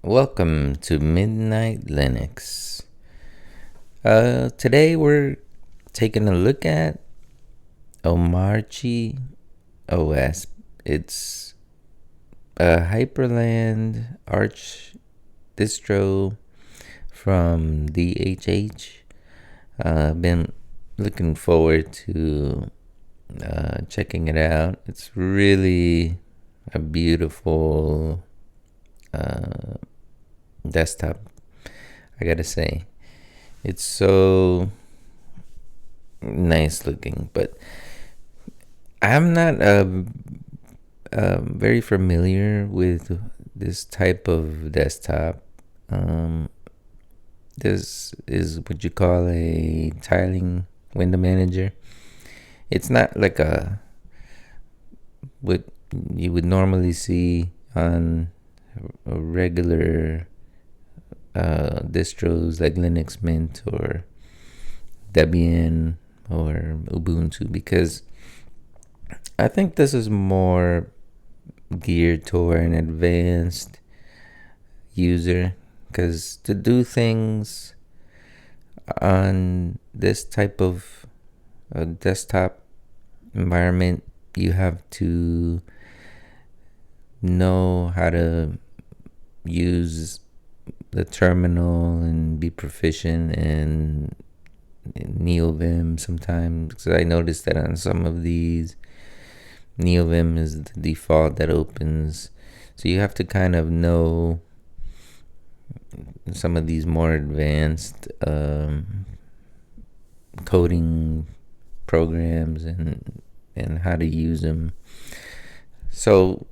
Welcome to Midnight Linux. Today we're taking a look at Omarchy OS. It's a Hyprland Arch distro from DHH. I've been looking forward to checking it out. It's really a beautiful desktop, I gotta say. It's so nice looking, but I'm not very familiar with this type of desktop. This is what you call a tiling window manager. It's not like what you would normally see on a regular distros like Linux Mint or Debian or Ubuntu, because I think this is more geared toward an advanced user, because to do things on this type of desktop environment, you have to know how to use the terminal and be proficient in NeoVim sometimes, because I noticed that on some of these, NeoVim is the default that opens. So you have to kind of know some of these more advanced coding programs and how to use them. So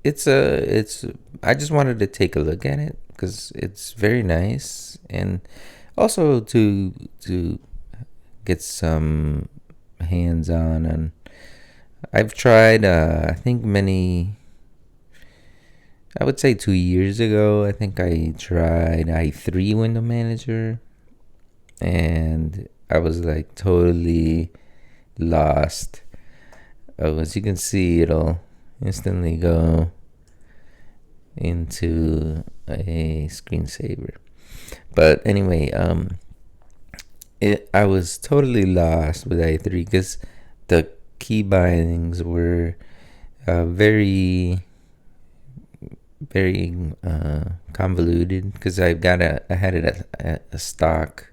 it's I just wanted to take a look at it because it's very nice, and also to get some hands on. And I've tried I think I would say 2 years ago, I think I tried i3 window manager, and I was like totally lost. As you can see, it'll instantly go into a screensaver. But anyway, I was totally lost with i3 because the key bindings were very convoluted, because I had it at a stock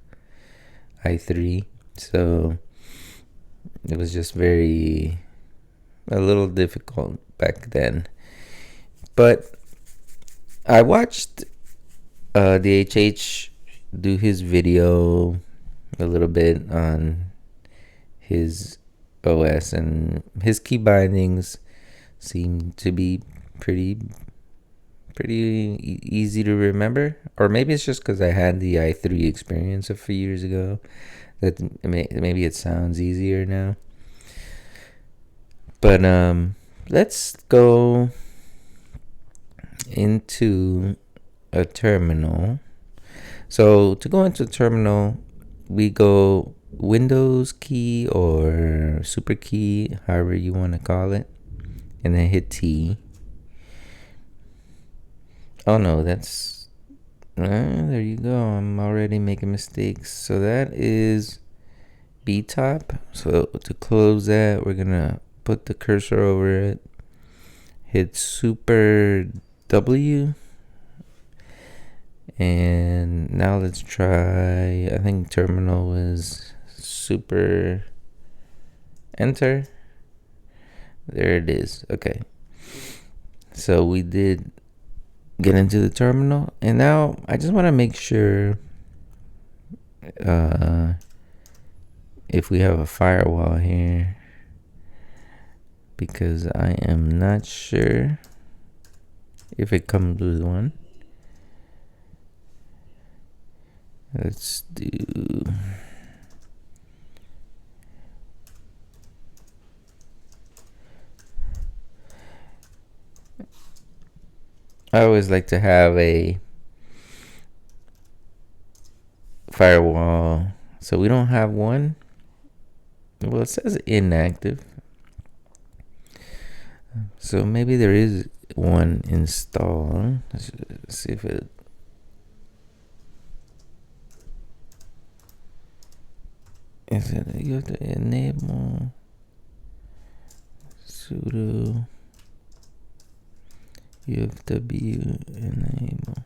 i3, so it was just a little difficult back then. But I watched DHH do his video a little bit on his OS, and his key bindings seem to be pretty easy to remember. Or maybe it's just because I had the i3 experience a few years ago that maybe it sounds easier now. But let's go into a terminal. So to go into a terminal, we go Windows key or super key, however you want to call it, and then hit T. Oh no, that's there you go. I'm already making mistakes. So that is B top. So to close that, we're gonna put the cursor over it, hit super W, and now let's try, I think terminal was super enter. There it is. Okay, so we did get into the terminal, and now I just want to make sure if we have a firewall here, because I am not sure if it comes with one. Let's do I always like to have a firewall, so we don't have one. Well, it says inactive, so maybe there is one install. Let's see if it. Is it? You have to enable sudo ufw enable.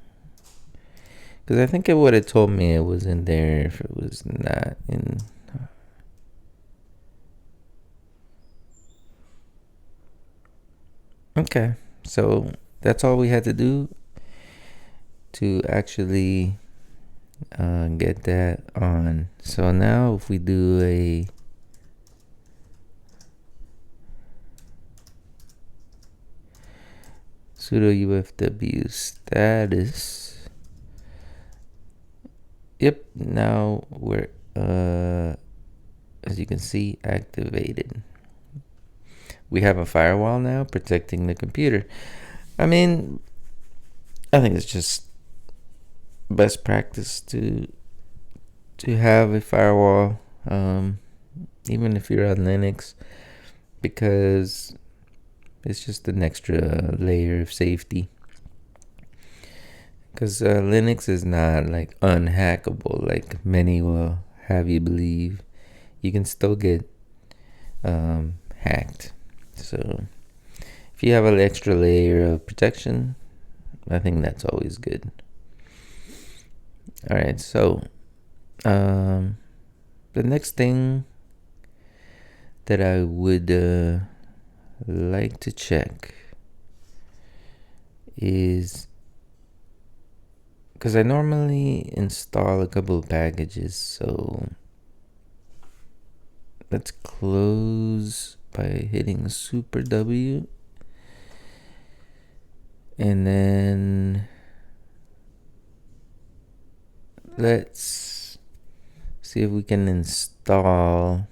Because I think it would have told me it was in there if it was not in. Okay, so that's all we had to do to actually get that on. So now if we do a sudo ufw status, yep, now we're as you can see, activated. We have a firewall now protecting the computer. I mean, I think it's just best practice to have a firewall, even if you're on Linux, because it's just an extra layer of safety. Because Linux is not like unhackable like many will have you believe. You can still get hacked. So if you have an extra layer of protection, I think that's always good. All right, so the next thing that I would like to check is, because I normally install a couple of packages, so let's close by hitting Super W, and then let's see if we can install.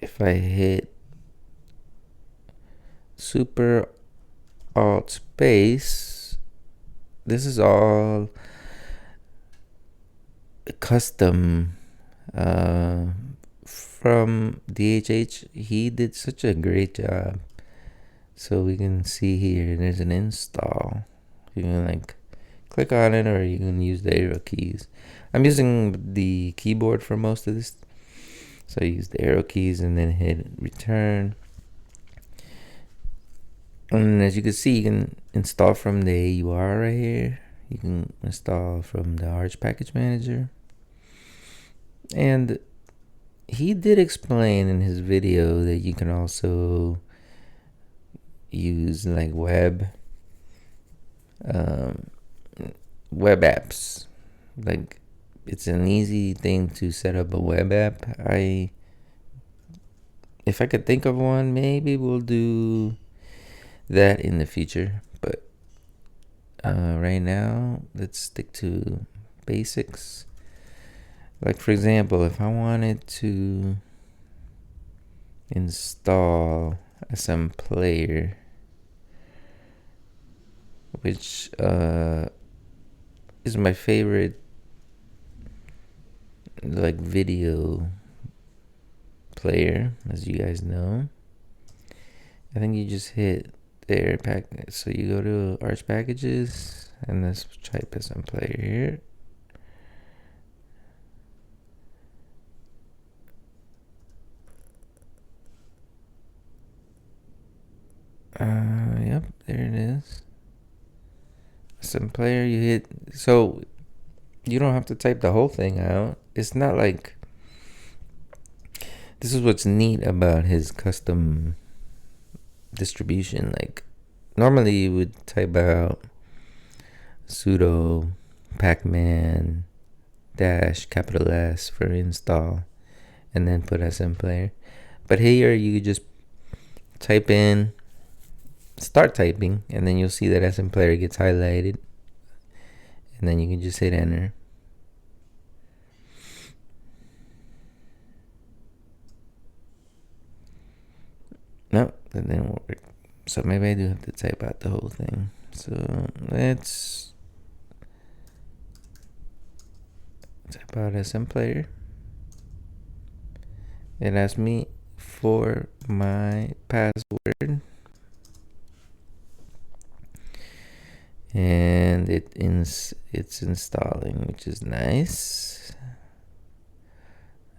If I hit Super Alt Space, this is all custom from DHH. He did such a great job. So we can see here there's an install. You can like click on it, or you can use the arrow keys. I'm using the keyboard for most of this, so I use the arrow keys and then hit return. And as you can see, you can install from the AUR right here. You can install from the Arch Package Manager. And he did explain in his video that you can also use like web apps. Like, it's an easy thing to set up a web app. If I could think of one, maybe we'll do that in the future, but right now let's stick to basics. Like, for example, if I wanted to install SM Player, which is my favorite like video player, as you guys know, I think you just hit there pack. So you go to Arch Packages and let's type SM Player here. Yep, there it is. SM Player, you hit. So you don't have to type the whole thing out. It's not like, this is what's neat about his custom distribution. Like, normally you would type out sudo pacman dash capital S for install and then put SM Player. But here you just type in, start typing, and then you'll see that SM Player gets highlighted, and then you can just hit enter. No, that didn't work. So maybe I do have to type out the whole thing. So let's type out SM Player. It asks me for my password, and it's installing, which is nice,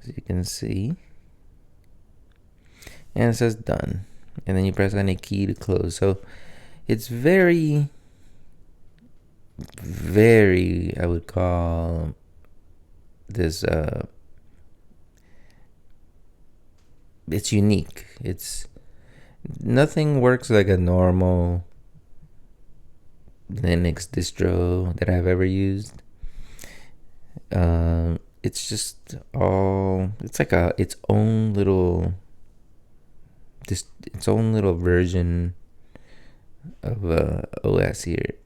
as you can see. And it says done, and then you press any key to close. So it's very, very, I would call this it's unique. It's nothing works like a normal Linux distro that I've ever used. It's just all, it's like its own little version of OS here.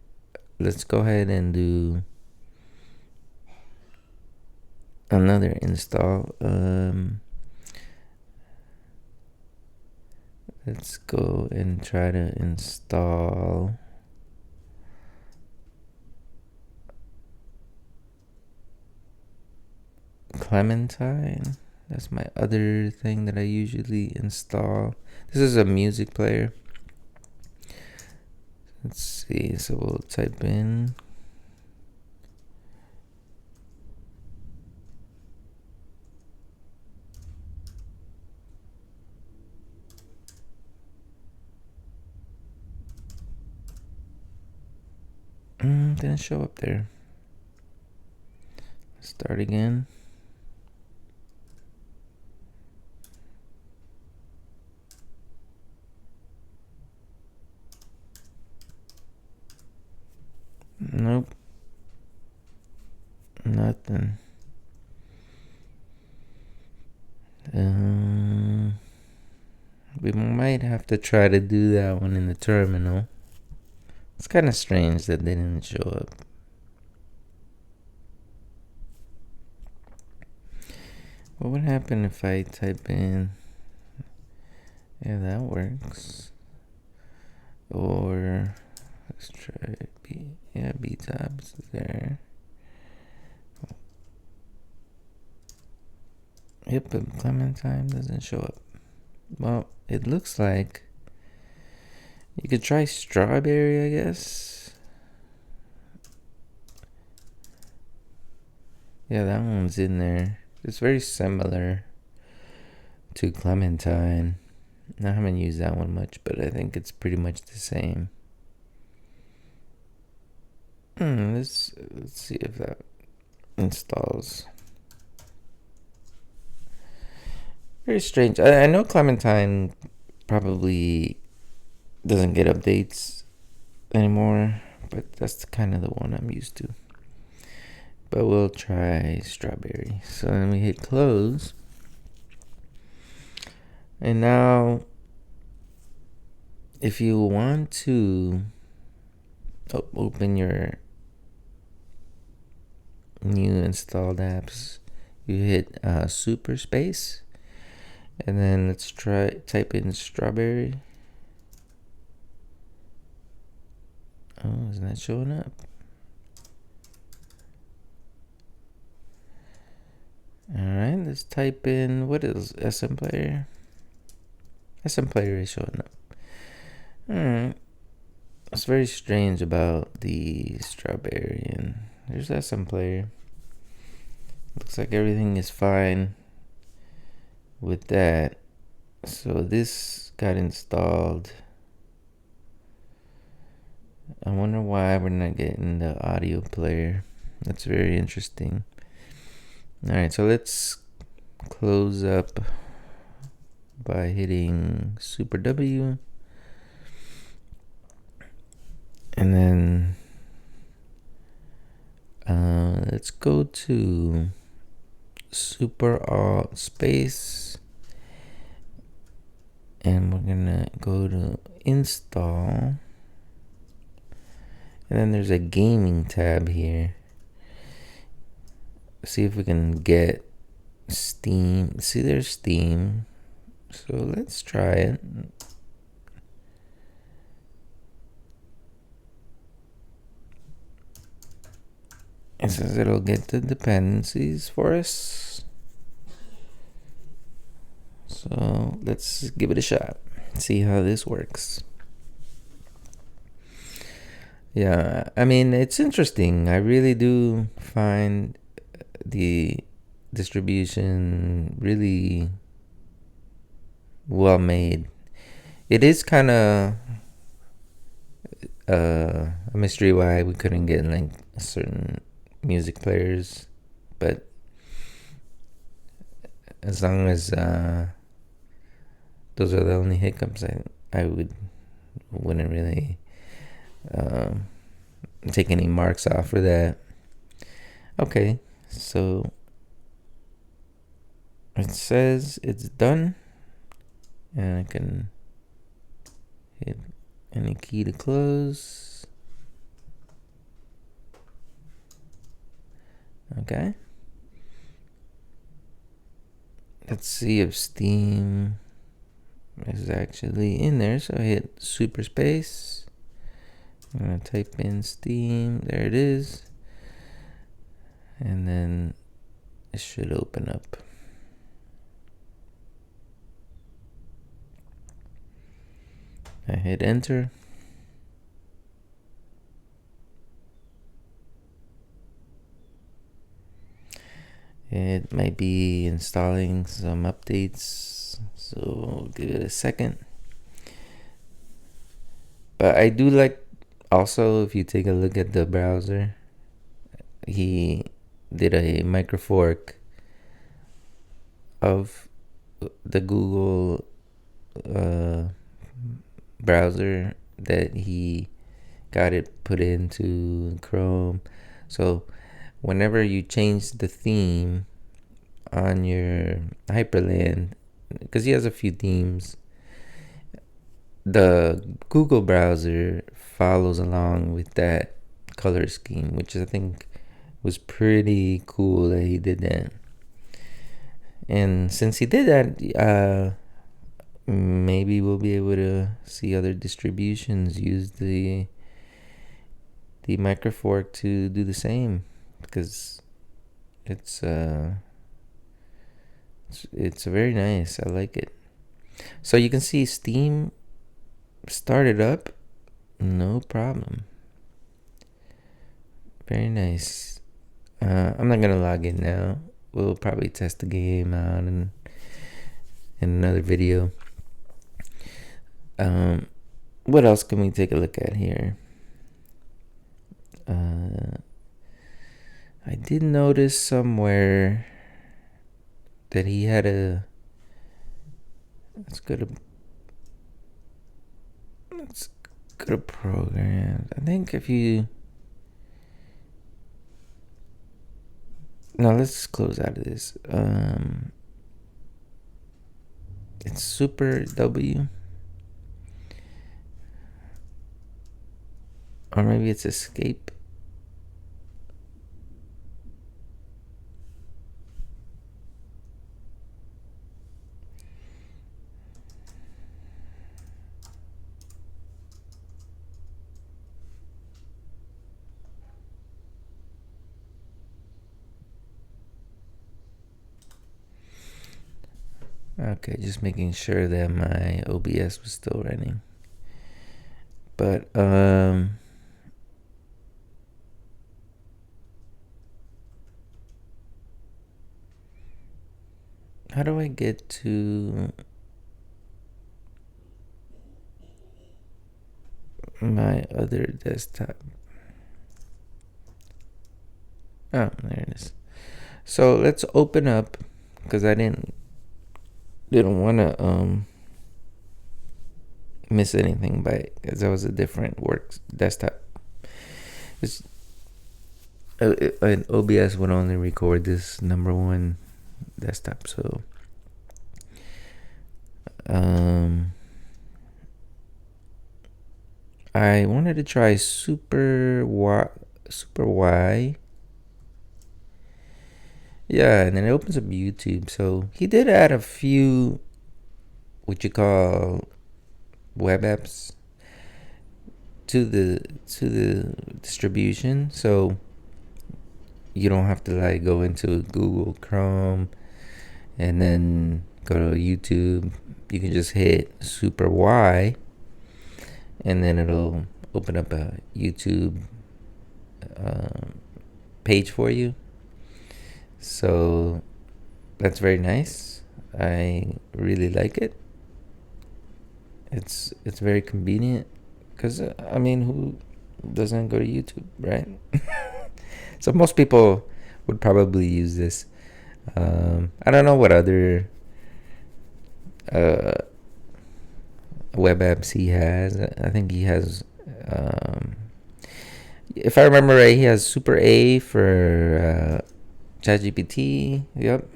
Let's go ahead and do another install. Let's go and try to install Clementine. That's my other thing that I usually install. This is a music player. Let's see. So we'll type in didn't show up there. Start again. Nope. Nothing. We might have to try to do that one in the terminal. It's kind of strange that they didn't show up. What would happen if I type in... Yeah, that works. Or let's try B. Yeah, B tabs there. Yep, but Clementine doesn't show up. Well, it looks like you could try Strawberry, I guess. Yeah, that one's in there. It's very similar to Clementine. I haven't used that one much, but I think it's pretty much the same. Let's see if that installs. Very strange. I know Clementine probably doesn't get updates anymore, but that's kind of the one I'm used to. But we'll try Strawberry. So then we hit close. And now, if you want to open your new installed apps, you hit super space. And then let's type in Strawberry. Oh, isn't that showing up? Alright, let's type in, what is SM Player? SM Player is showing up. Alright. What's very strange about the Strawberry, and there's SM Player. Looks like everything is fine with that. So this got installed. I wonder why we're not getting the audio player. That's very interesting. Alright, so let's close up by hitting Super W. And then let's go to Super Alt space. And we're gonna go to install. And then there's a gaming tab here. See if we can get Steam. See, there's Steam. So let's try it. It says it'll get the dependencies for us. So let's give it a shot. See how this works. Yeah, I mean, it's interesting. I really do find the distribution really well made. It is kind of a mystery why we couldn't get like certain music players, but as long as those are the only hiccups, I wouldn't really um, take any marks off for that. Okay, so it says it's done, and I can hit any key to close. Okay. Let's see if Steam is actually in there. So I hit super space. I'm gonna type in Steam. There it is. And then it should open up. I hit enter. It might be installing some updates, so we'll give it a second. But I do like also, if you take a look at the browser, he did a micro fork of the Google browser that he got it put into Chrome. So whenever you change the theme on your Hyprland, because he has a few themes, the Google browser follows along with that color scheme, which I think was pretty cool that he did that. And since he did that, maybe we'll be able to see other distributions use the micro fork to do the same, because it's very nice. I like it. So you can see Steam started up, no problem. Very nice. I'm not gonna log in now. We'll probably test the game out in another video. What else can we take a look at here? I did notice somewhere that he had a. Let's go to programs. I think if you. No, let's close out of this. It's Super W. Or maybe it's Escape. Okay, just making sure that my OBS was still running. But how do I get to my other desktop? Oh, there it is. So let's open up, because I didn't want to miss anything by it, because that was a different work desktop. It's, an OBS would only record this number one desktop, so I wanted to try Super Y. Yeah, and then it opens up YouTube. So he did add a few what you call web apps to the distribution. So you don't have to like go into Google Chrome and then go to YouTube, you can just hit super Y, and then it'll open up a YouTube page for you. So that's very nice. I really like it. It's very convenient because I mean, who doesn't go to YouTube, right? So most people would probably use this. I don't know what other uh, web apps he has. I think he has. If I remember right, he has Super A for ChatGPT. Yep.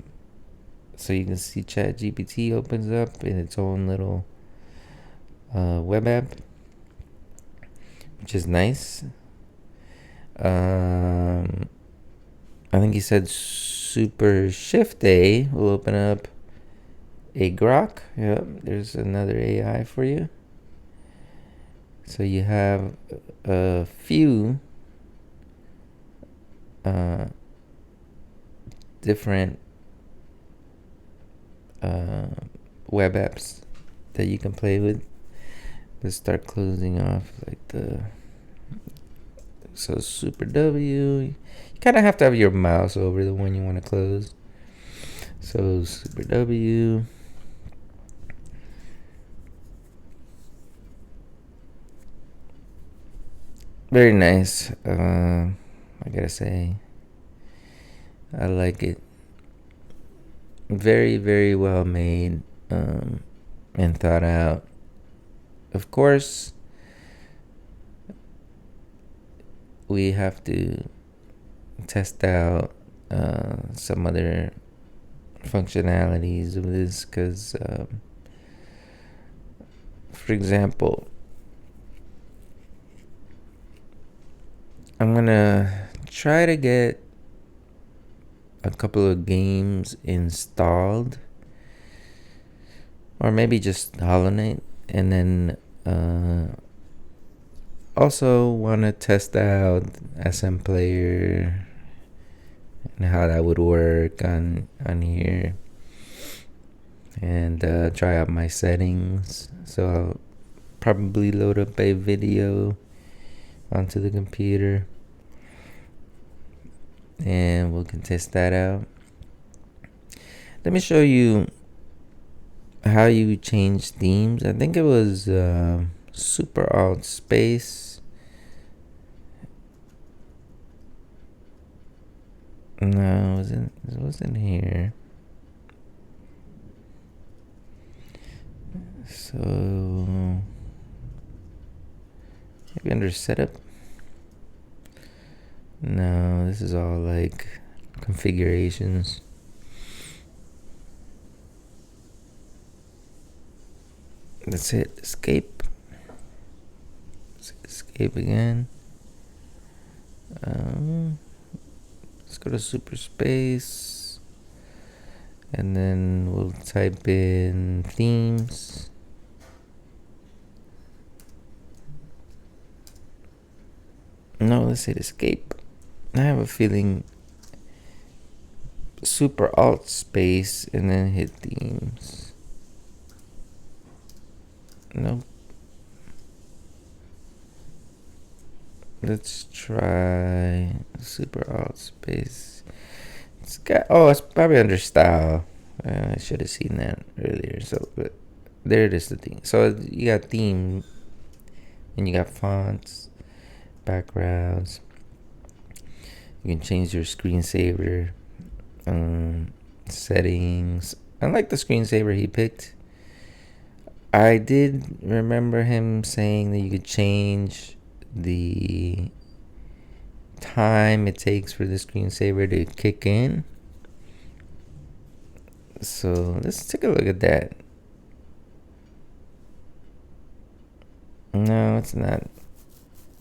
So you can see ChatGPT opens up in its own little web app, which is nice. I think he said Super Shift A will open up a Grok. Yep, there's another AI for you. So you have a few different web apps that you can play with. Let's start closing off like the. So Super W. You kind of have to have your mouse over the one you want to close. So Super W. Very nice. I gotta say, I like it. Very, very well made and thought out. Of course, we have to test out some other functionalities of this because, for example, I'm gonna try to get a couple of games installed, or maybe just Hollow Knight, and then also want to test out SM Player and how that would work on here, and try out my settings. So I'll probably load up a video onto the computer, and we can test that out. Let me show you how you change themes. I think it was Super Alt Space. No, it wasn't here. So maybe under setup. No, this is all like configurations. Let's hit escape. Let's hit escape again. Let's go to super space, and then we'll type in themes. No, let's hit escape. I have a feeling super alt space and then hit themes. Nope. Let's try super alt space. It's probably under style. I should have seen that earlier. So, but there it is, the theme. So you got theme, and you got fonts, backgrounds. You can change your screensaver settings. I like the screensaver he picked. I did remember him saying that you could change the time it takes for the screensaver to kick in. So let's take a look at that. No, it's not.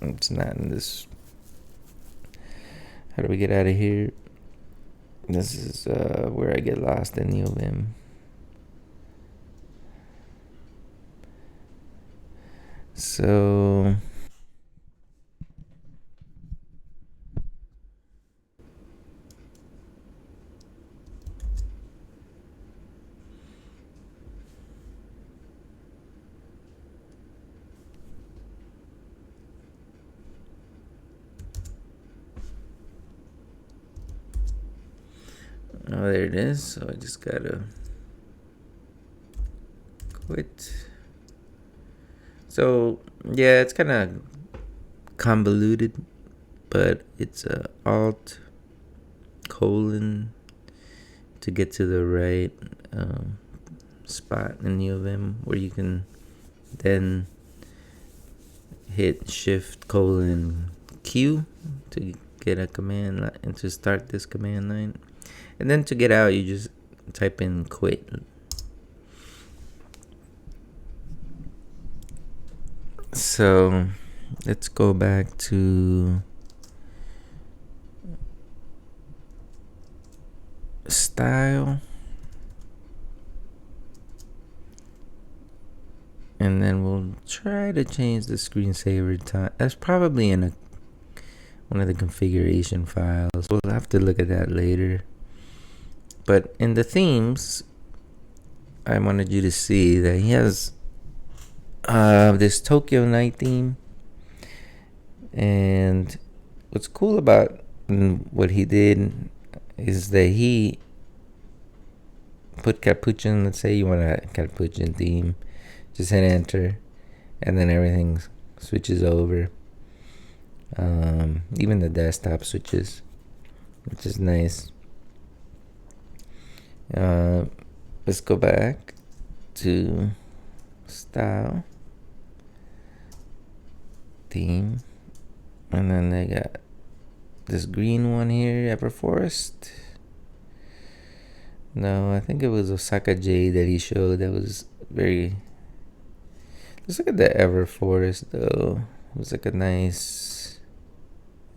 It's not in this. How do we get out of here? This is where I get lost in Neovim. So Oh, there it is. So I just gotta quit. So yeah, it's kind of convoluted, but it's Alt colon to get to the right spot in U of M where you can then hit Shift colon Q to get a command line and to start this command line, and then to get out you just type in quit. So let's go back to style, and then we'll try to change the screensaver time. That's probably in one of the configuration files. We'll have to look at that later. But in the themes, I wanted you to see that he has this Tokyo night theme. And what's cool about what he did is that he put capuchin. Let's say you want a capuchin theme, just hit enter, and then everything switches over. Even the desktop switches, which is nice. Let's go back to style, theme, and then they got this green one here, Everforest. No, I think it was Osaka J that he showed. That was very. Let's look at the Everforest though. It was like a nice,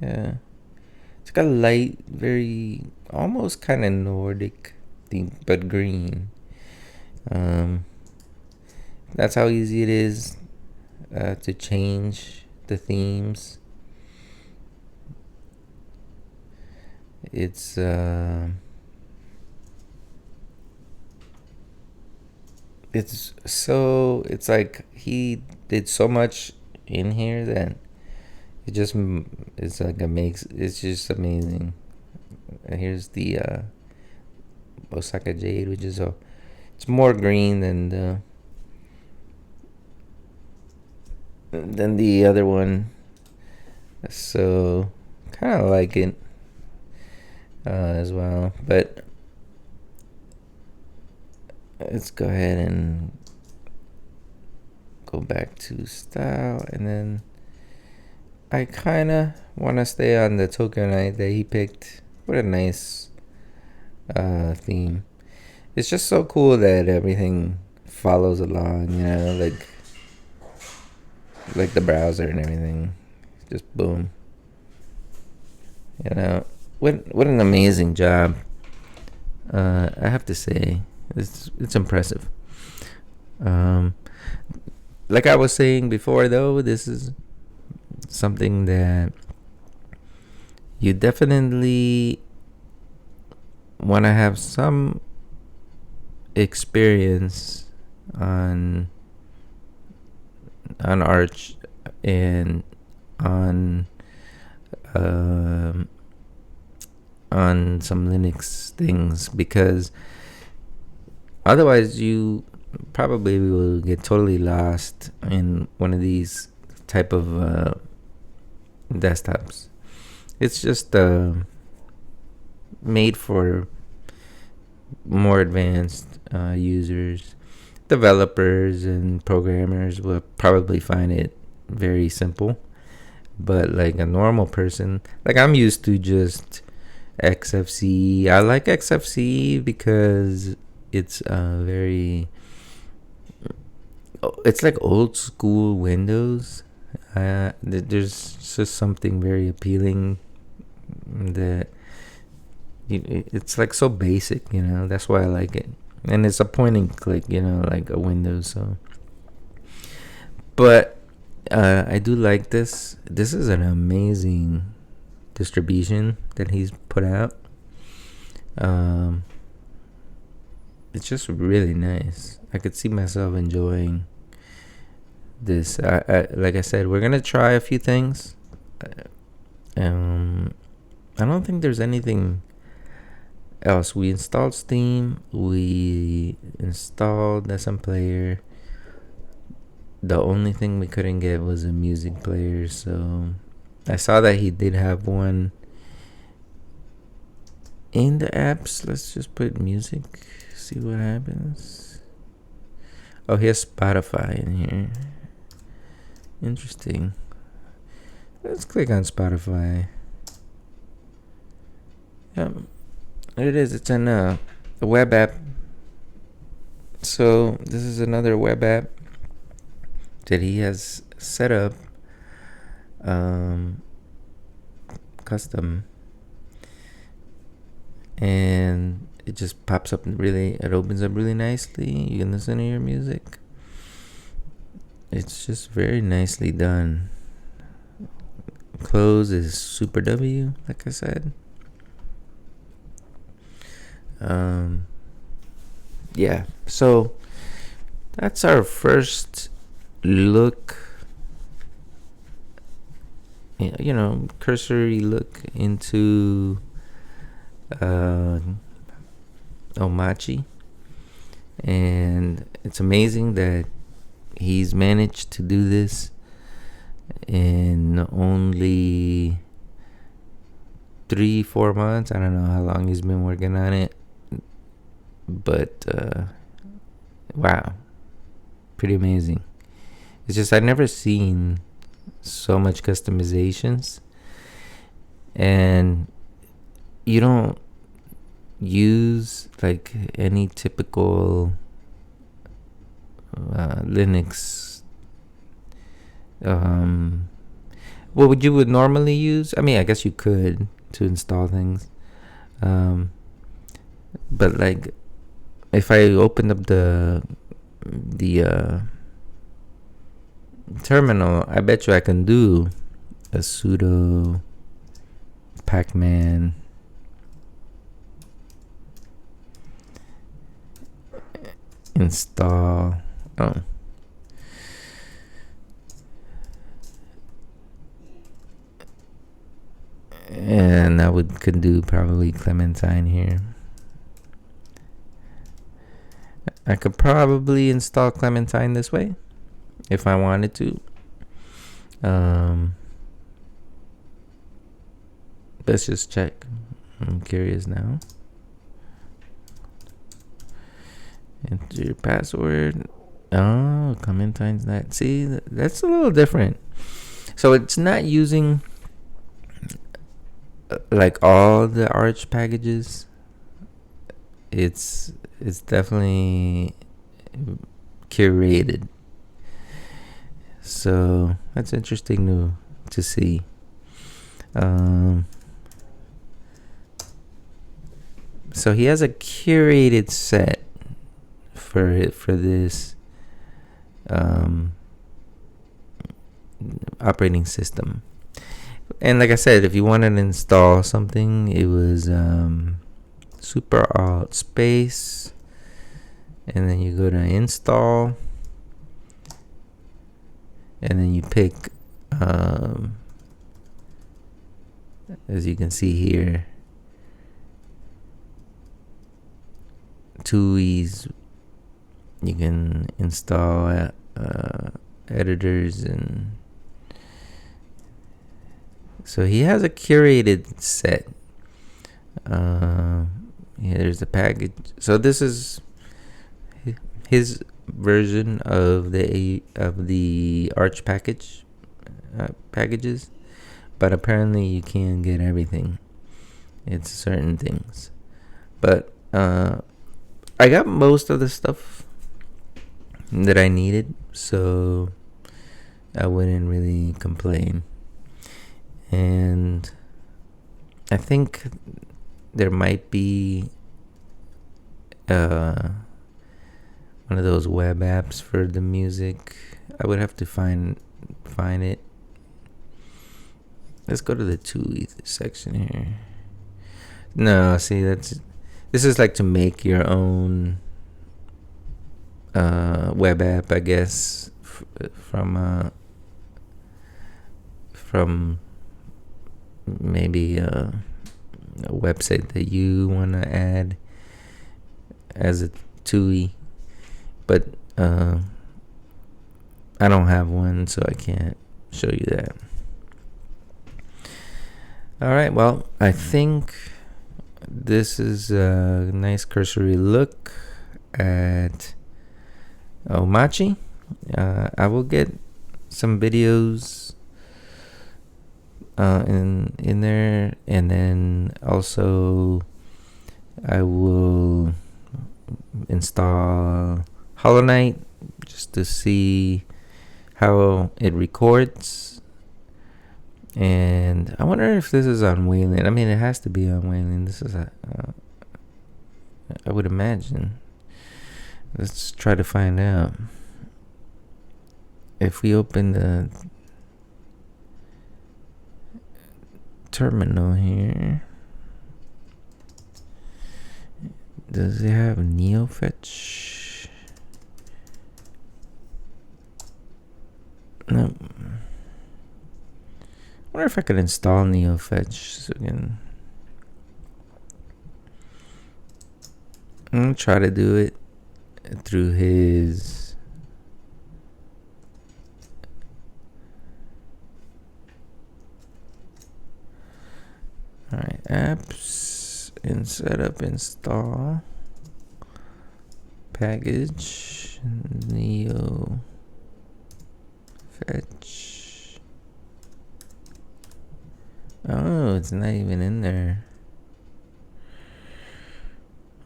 yeah. It's like a light, very almost kind of Nordic theme, but green. That's how easy it is to change the themes. It's like he did so much in here that it's just amazing. Here's the Osaka Jade, which is it's more green than the other one, so kind of like it as well. But let's go ahead and go back to style, and then I kind of want to stay on the Tokyo Night that he picked. What a nice theme. It's just so cool that everything follows along, like the browser and everything. Just boom. What an amazing job. I have to say, it's impressive. Like I was saying before, though, this is something that you definitely want to have some experience on Arch and on some Linux things, because otherwise you probably will get totally lost in one of these type of desktops. It's just made for more advanced users. Developers and programmers will probably find it very simple, but like a normal person, like I'm used to just XFCE. I like XFCE because it's it's like old school Windows. There's just something very appealing that it's like so basic, that's why I like it. And it's a point and click, like a Windows. So, but I do like this. This is an amazing distribution that he's put out. It's just really nice. I could see myself enjoying this. Like I said, we're gonna try a few things. I don't think there's anything else? We installed Steam. We installed SM Player. The only thing we couldn't get was a music player. So I saw that he did have one in the apps. Let's just put music. See what happens. Oh, he has Spotify in here. Interesting. Let's click on Spotify. It is. It's a web app. So this is another web app that he has set up, custom, and it just pops up it opens up really nicely. You can listen to your music. It's just very nicely done. Close is Super W, like I said. Yeah, so that's our first look, cursory look into Omarchy. And it's amazing that he's managed to do this in only 3-4 months. I don't know how long he's been working on it, but wow, pretty amazing. It's just I've never seen so much customizations, and you don't use like any typical Linux. What would you normally use? I mean, I guess you could to install things, but like if I open up the terminal, I bet you I can do a sudo pacman install. Oh, and I could do probably Clementine here. I could probably install Clementine this way if I wanted to. Let's just check. I'm curious now. Enter your password. Oh, Clementine's not. See, that's a little different. So it's not using like all the Arch packages. It's definitely curated. So that's interesting to see. So he has a curated set for this operating system. And like I said, if you wanted to install something, it was super alt space, and then you go to install, and then you pick as you can see here, TUIs. You can install editors, and so he has a curated set. There's the package. So this is his version of the Arch packages, but apparently you can't get everything. It's certain things, but I got most of the stuff that I needed, so I wouldn't really complain. And I think there might be one of those web apps for the music. I would have to find it. Let's go to the TUI section here. No, see, this is like to make your own web app, I guess, from maybe a website that you want to add as a TUI, but I don't have one, so I can't show you that. All right, well, I think this is a nice cursory look at Omarchy. I will get some videos in there, and then also I will install Hollow Knight just to see how it records. And I wonder if this is on Wayland. I mean, it has to be on Wayland. This is I would imagine. Let's try to find out. If we open the terminal here, does it have NeoFetch? No. I wonder if I could install NeoFetch so again. I'm gonna try to do it through his alright, apps and setup, install package NeoFetch. Oh, it's not even in there.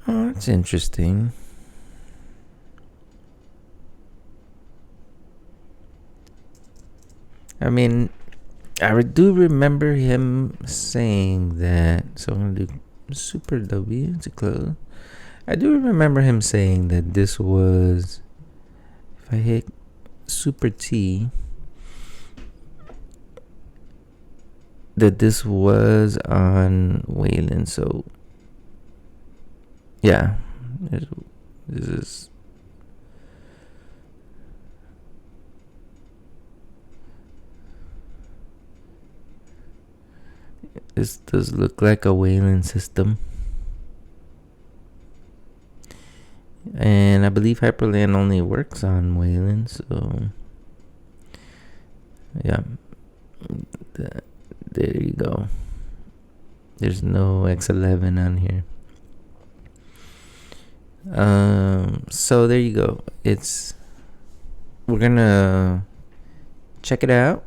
Oh, that's interesting. I mean, I do remember him saying that. So I'm gonna do Super W to close. I do remember him saying that this was, if I hit Super T, that this was on Wayland. So yeah, this does look like a Wayland system. And I believe Hyprland only works on Wayland, so yeah, there you go. There's no X11 on here. So there you go. We're gonna check it out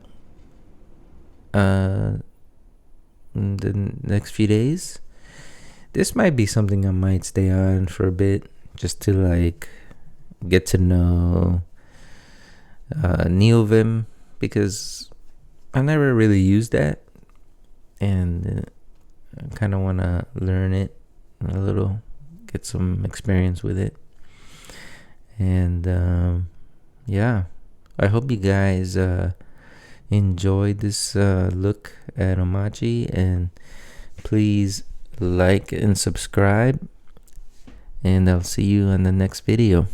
in the next few days. This might be something I might stay on for a bit, just to like get to know NeoVim, because I never really used that, and I kind of want to learn it a little, get some experience with it. And yeah, I hope you guys enjoyed this look at Omarchy, and please like and subscribe, and I'll see you on the next video.